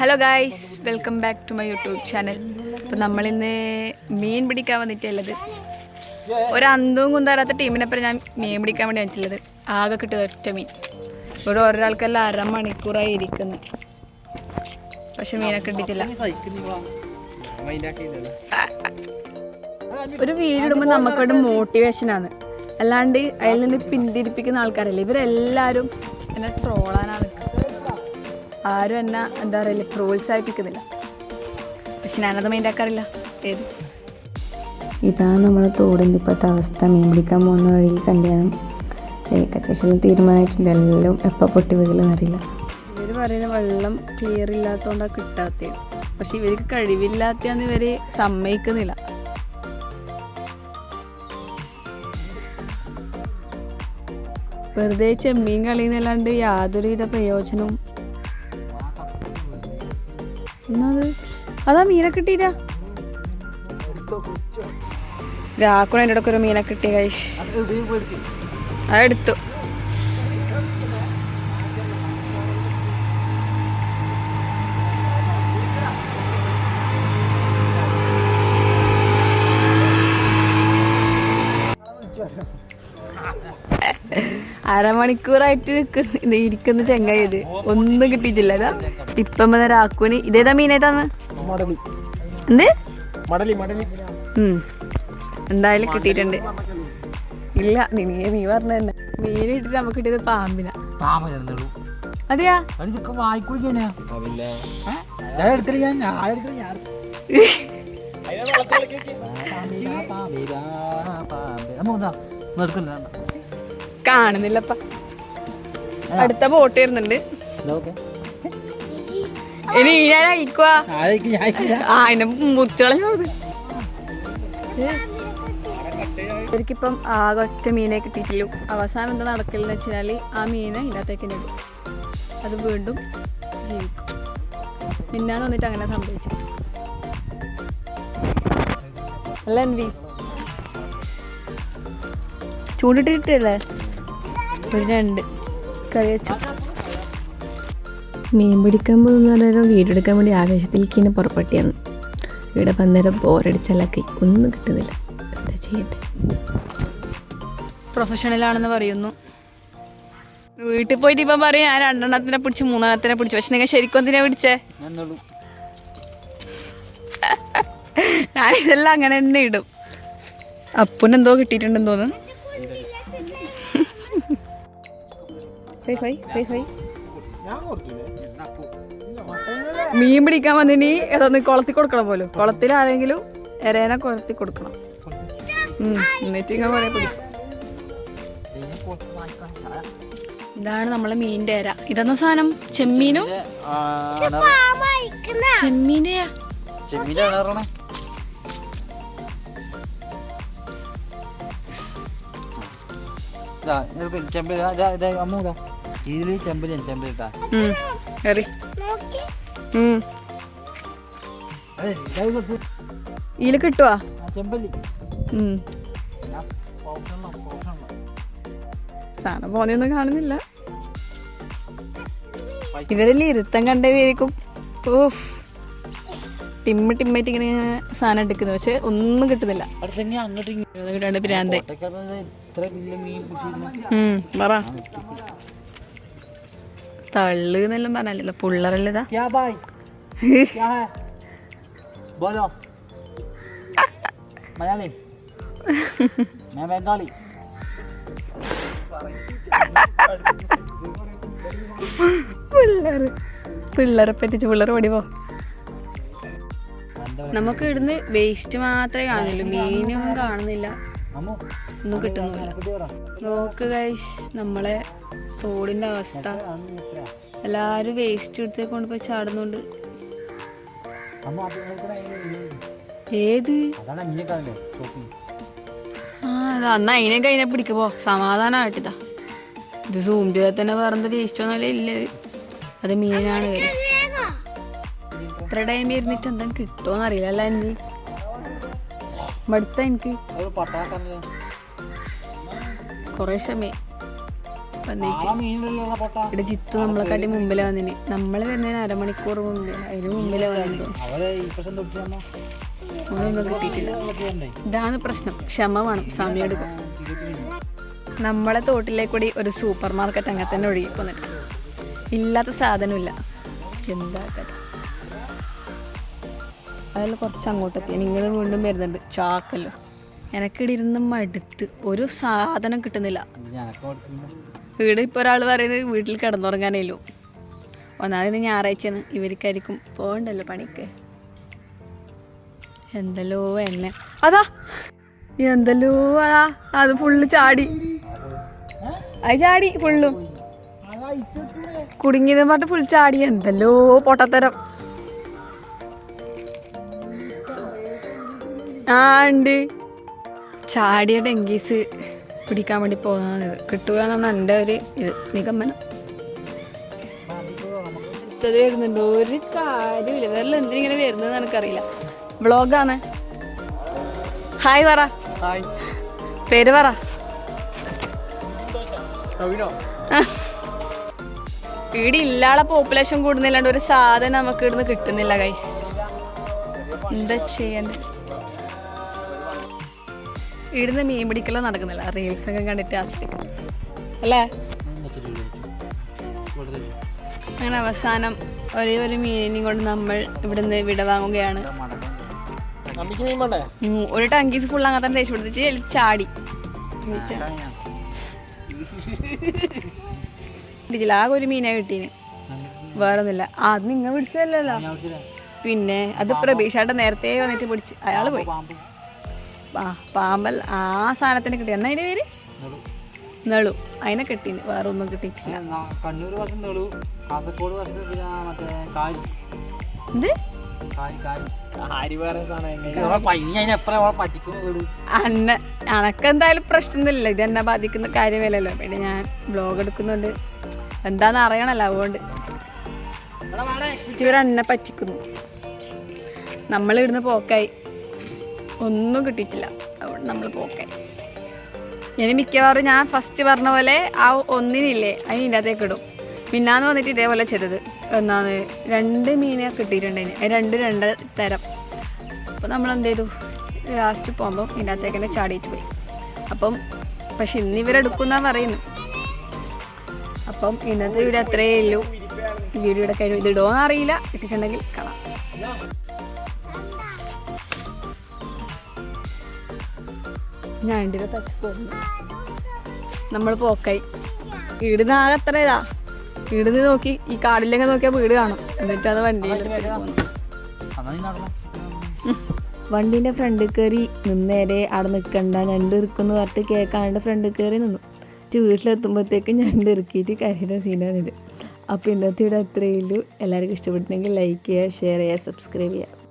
Hello guys, welcome back to my YouTube channel. അപ്പോൾ നമ്മളിന്ന് മീൻ പിടിക്കാൻ വന്നിട്ടുള്ളത്. ഒരു അന്തവും കുന്താറാത്ത ടീമിനപ്പുറം ഞാൻ മീൻ പിടിക്കാൻ വേണ്ടി വന്നിട്ടുള്ളത്. ആകെ കിട്ടിയ ഒറ്റ മീൻ. ഇവിടെ ഒരാൾക്കെല്ലാം അരമണിക്കൂറായി ഇരിക്കുന്നു, പക്ഷെ മീനൊക്കെ കിട്ടിയിട്ടില്ല. ഒരു വീടിടുമ്പോൾ നമുക്കൊരു മോട്ടിവേഷനാണ്, അല്ലാണ്ട് അതിൽ നിന്ന് പിന്തിരിപ്പിക്കുന്ന ആൾക്കാരല്ലേ. ഇവരെല്ലാവരും എന്നെ ട്രോളാനാണ്. ആരും എന്നെ എന്താ പറയുക പ്രോത്സാഹിപ്പിക്കുന്നില്ല, പക്ഷെ ഞാനത് മൈൻഡാക്കാറില്ല. ഏത് ഇതാണ് നമ്മുടെ തോടിൻ്റെ ഇപ്പോഴത്തെ അവസ്ഥ. മീൻ പിടിക്കാൻ പോകുന്ന വഴിയിൽ കണ്ടാണ് ഏകദേശം തീരുമാനമായിട്ടുണ്ട്. എല്ലാം എപ്പോൾ പൊട്ടി വീഴുമെന്ന് അറിയില്ല. ഇവർ പറയുന്ന വെള്ളം ക്ലിയർ ഇല്ലാത്തതുകൊണ്ടാണ് കിട്ടാത്തത്, പക്ഷെ ഇവർക്ക് കഴിവില്ലാത്തതെന്ന് ഇവർ സമ്മതിക്കുന്നില്ല. വെറുതെ ചെമ്മീൻ കളിയുന്നല്ലാണ്ട് യാതൊരുവിധ പ്രയോജനവും. അതാ മീനെ കിട്ടിയില്ല. രാക്കുണ എൻ്റെ ഇടയ്ക്ക് ഒരു മീനെ കിട്ടിയ കഴിച്ച് അതെടുത്തു. അരമണിക്കൂറായിട്ട് ഇരിക്കുന്ന ചെങ്ങായി ഇത് ഒന്നും കിട്ടിയിട്ടില്ല. ഇതാ ഇപ്പം രാക്കുണി. ഇതേതാ മീനേതാന്ന് എന്ത് എന്തായാലും കിട്ടിയിട്ടുണ്ട്. ഇല്ല, നീ പറഞ്ഞ തന്നെ മീൻ ഇട്ടിട്ട് നമുക്ക് കിട്ടിയത് പാമ്പിനാ. അതെയാ കാണുന്നില്ലപ്പ. അടുത്ത ബോട്ട് വരുന്നുണ്ട്. ഇനി ഞാൻ അയക്കുവാ. അതിനെ മുറിച്ചോളഞ്ഞോത്. എനിക്കിപ്പം ആകെ ഒറ്റ മീനെ കിട്ടിയിട്ടില്ലു. അവസാനം എന്താ നടക്കില്ലെന്ന് വെച്ചാൽ ആ മീനെ ഇതിനകത്തേക്ക് ഇടും, അത് വീണ്ടും ജീവിക്കും. പിന്നാന്ന് വന്നിട്ട് അങ്ങനെ സംഭവിച്ചു. അല്ല എൻവി ചൂണ്ടിട്ടിട്ടല്ലേ ഒരു 2 കറി വെച്ചു. മീൻ പിടിക്കാൻ പോകുന്ന വീടെടുക്കാൻ വേണ്ടി ആവേശത്തിലേക്ക് പുറപ്പെട്ടിയാണ്. ഇവിടെ പന്നേരം ബോറടിച്ചല്ലാക്കി ഒന്നും കിട്ടുന്നില്ല. എന്താ ചെയ്യട്ടെ? പ്രൊഫഷണലാണെന്ന് പറയുന്നു. വീട്ടിൽ പോയിട്ട് ഇപ്പം പറയും ഞാൻ 2 പിടിച്ചു 3 പിടിച്ചു. പക്ഷെ നിങ്ങൾ ശരിക്കും എന്തിനാ പിടിച്ചേ? ഞാനിതെല്ലാം അങ്ങനെ തന്നെ ഇടും. അപ്പനെന്തോ കിട്ടിയിട്ടുണ്ടെന്ന് തോന്നുന്നു. മീൻ പിടിക്കാൻ വന്നിനി അതൊന്ന് കുളത്തി കൊടുക്കണം പോലും. കുളത്തിൽ ആരെങ്കിലും എരേനെ കുളത്തി കൊടുക്കണം. എന്നിട്ട് ഇങ്ങനെ പറയാ പിടിക്കും. ഇതാണ് നമ്മളെ മീനിന്റെ എര. ഇതെന്ന സാധനം? ചെമ്മീനും ചെമ്മീന്റെ ഇതില് കിട്ടുവാ സാധനം പോന്നെയൊന്നും കാണുന്നില്ല. ഇവരെല്ലാം ഇരുത്തം കണ്ടവരിക്കും. ഓഫ് ടിമ്മായിട്ട് ഇങ്ങനെ സാധനം എടുക്കുന്നത്, പക്ഷെ ഒന്നും കിട്ടുന്നില്ല. ഭ്രാന്ത് പറ. തള്ളു എന്നെല്ലാം പറഞ്ഞല്ലോ, പുള്ളറല്ലതാ. പിള്ളേരെ പറ്റിച്ച് പിള്ളേർ പടിവോ. നമുക്ക് ഇവിടുന്ന് വേസ്റ്റ് മാത്രമേ കാണുന്നുള്ളൂ, മീനൊന്നും കാണുന്നില്ല, ഒന്നും കിട്ടുന്നില്ല. നോക്ക് ഗൈസ് നമ്മളെ തോടിന്റെ അവസ്ഥ. എല്ലാരും വേസ്റ്റ് എടുത്ത് കൊണ്ടുപോയി ചാടുന്നുണ്ട്. ഏത് അന്ന് അതിനെ കഴിഞ്ഞ പിടിക്കുമ്പോ സമാധാനമായിട്ടിതാ. ഇത് സൂം ചെയ്താൽ തന്നെ വേറെ വേസ്റ്റ് ഒന്നുമല്ലേ ഇല്ല. അത് മീനാണ്. ഇത്ര ടൈം ഇരുന്നിട്ട് എന്തെങ്കിലും കിട്ടുമോന്ന് അറിയില്ല. അല്ല എനിക്ക് മടുത്ത. എനിക്ക് കൊറേ ക്ഷമ വന്നിട്ട് ഇവിടെ ജിത്തു നമ്മളെക്കാട്ടി മുമ്പിലെ വന്നിന്. നമ്മൾ വരുന്നതിന് അരമണിക്കൂർ മുമ്പേ അതിന് മുമ്പിലെ വന്നു. ഒന്നും കിട്ടിയിട്ടില്ല. ഇതാണ് പ്രശ്നം, ക്ഷമ വേണം, സമയം എടുക്കും. നമ്മളെ തോട്ടിലേക്കൂടി ഒരു സൂപ്പർ മാർക്കറ്റ് അങ്ങനെ തന്നെ ഒഴുകി പോന്നിട്ട് ഇല്ലാത്ത സാധനമില്ല. എന്താ കഥ? അതിൽ കുറച്ച് അങ്ങോട്ടെത്തി. നിങ്ങൾ വീണ്ടും വരുന്നുണ്ട് ചാക്കല്ലോ. എനിക്കിടെ ഇരുന്ന് മടുത്ത് ഒരു സാധനം കിട്ടുന്നില്ല. ഇവിടെ ഇപ്പോൾ ഒരാൾ പറയുന്നത് വീട്ടിൽ കിടന്നുറങ്ങാനേലോ. ഒന്നാമത് ഞായറാഴ്ചയാണ്, ഇവർക്കായിരിക്കും പോകണ്ടല്ലോ പണിക്ക്. എന്തല്ലോ എന്നെ അതാ എന്തല്ലോ അതാ അത് ഫുള്ള് ചാടി. അത് ചാടി ഫുള്ളും കുടുങ്ങിയതെന്ന് പറഞ്ഞിട്ട് ഫുൾ ചാടി. എന്തല്ലോ പൊട്ടത്തരം. ആ ഉണ്ട്, ചാടിയ ഡെങ്കീസ് പിടിക്കാൻ വേണ്ടി പോകുന്നത് കിട്ടുക എന്നാണ് എൻ്റെ ഒരു നിഗമനം. വരുന്നുണ്ട് ഒരു കാര്യമില്ല. വേറെ എന്തിനിങ്ങനെ വരുന്നത് എനിക്കറിയില്ല. വ്ളോഗാണ്. ഹായ് പറ, പേര് പറ. ഇവിടെ ഇല്ലാളെ പോപ്പുലേഷൻ കൂടുന്നില്ലാണ്ട് ഒരു സാധനം നമുക്ക് ഇവിടുന്ന് കിട്ടുന്നില്ല ഗൈസ്. എന്താ ചെയ്യണ്ടേ? ഇവിടുന്ന് മീൻ പിടിക്കലോ നടക്കുന്നില്ല. റീൽസൊക്കെ കണ്ടിട്ട് ആസ്വദിക്കും അല്ലേ? അങ്ങനെ അവസാനം ഒരേ ഒരു മീനിനെയും കൊണ്ട് നമ്മൾ ഇവിടുന്ന് വിട വാങ്ങുകയാണ്. ഒരു ടങ്കീസ് ഫുൾ അങ്ങനെ തന്നെ തേച്ച് കൊടുത്തിട്ട് ചാടി. ആകെ ഒരു മീനെ കിട്ടീന്, വേറൊന്നുമില്ല. അത് നിങ്ങൾ പിടിച്ചതല്ലോ. പിന്നെ അത് പ്രഭീഷായിട്ട് നേരത്തെ വന്നിട്ട് പിടിച്ച് അയാൾ പോയി. പാമ്പൽ ആ സാധനത്തിന് കിട്ടി. എന്നാ അതിന്റെ പേര് നെളു. അതിനെ കിട്ടീന്, വേറെ ഒന്നും കിട്ടിയിട്ടില്ല. എന്ത് അനക്കെന്തായാലും പ്രശ്നമൊന്നുമില്ല. ഇത് എന്നെ ബാധിക്കുന്ന കാര്യമല്ലല്ലോ. പിന്നെ ഞാൻ വ്ലോഗ് എടുക്കുന്നുണ്ട്, എന്താന്ന് അറിയണല്ലോ. അതുകൊണ്ട് ഇവരെന്നെ പറ്റിക്കുന്നു. നമ്മളിവിടുന്ന് പോക്കായി, ഒന്നും കിട്ടിയിട്ടില്ല. അതുകൊണ്ട് നമ്മൾ പോക്കായി. ഇനി മിക്കവാറും ഞാൻ ഫസ്റ്റ് പറഞ്ഞ പോലെ ആ ഒന്നിനില്ലേ അതിന് ഇതിനകത്തേക്ക് ഇടും. പിന്നാന്ന് വന്നിട്ട് ഇതേപോലെ ചെയ്തത് ഒന്നാന്ന് 2 മീനെ കിട്ടിയിട്ടുണ്ടായിന്. അത് രണ്ട് തരം. അപ്പോൾ നമ്മൾ എന്ത് ചെയ്തു, ലാസ്റ്റ് പോകുമ്പോൾ ഇതിനകത്തേക്ക് തന്നെ ചാടിയിട്ട് പോയി. അപ്പം പക്ഷെ ഇന്ന് ഇവരെടുക്കുന്നാണ് പറയുന്നു. അപ്പം ഇന്നത്തെ വീഡിയോ അത്രയേ ഉള്ളൂ. വീഡിയോയുടെ കാര്യം ഇതിടുമോയെന്ന് അറിയില്ല, ഇട്ടിട്ടുണ്ടെങ്കിൽ കാണാം. ഞാൻ എൻ്റെ തച്ച് പോകുന്നു. നമ്മൾ പോക്കായി. ഇവിടുന്ന് ആകെ അത്ര ഇതാ. ഇവിടുന്ന് നോക്കി ഈ കാടിലേക്ക് നോക്കിയാൽ വീട് കാണും. എന്നിട്ട് അത് വണ്ടീൻ്റെ ഫ്രണ്ടിൽ കയറി നിന്നേരെ അവിടെ നിൽക്കണ്ട, ഞണ്ട് ഇറുക്കുമെന്ന് പറഞ്ഞിട്ട് കേൾക്കാണ്ട് ഫ്രണ്ടിൽ കയറി നിന്നു. വീട്ടിലെത്തുമ്പോഴത്തേക്കും ഞണ്ട് ഇറുക്കിയിട്ട് കരയുന്ന സീനാണിത്. അപ്പോൾ ഇന്നത്തെ ഇവിടെ അത്രയേ ഉള്ളൂ. എല്ലാവർക്കും ഇഷ്ടപ്പെട്ടിട്ടുണ്ടെങ്കിൽ ലൈക്ക് ചെയ്യുക, ഷെയർ ചെയ്യുക, സബ്സ്ക്രൈബ് ചെയ്യുക.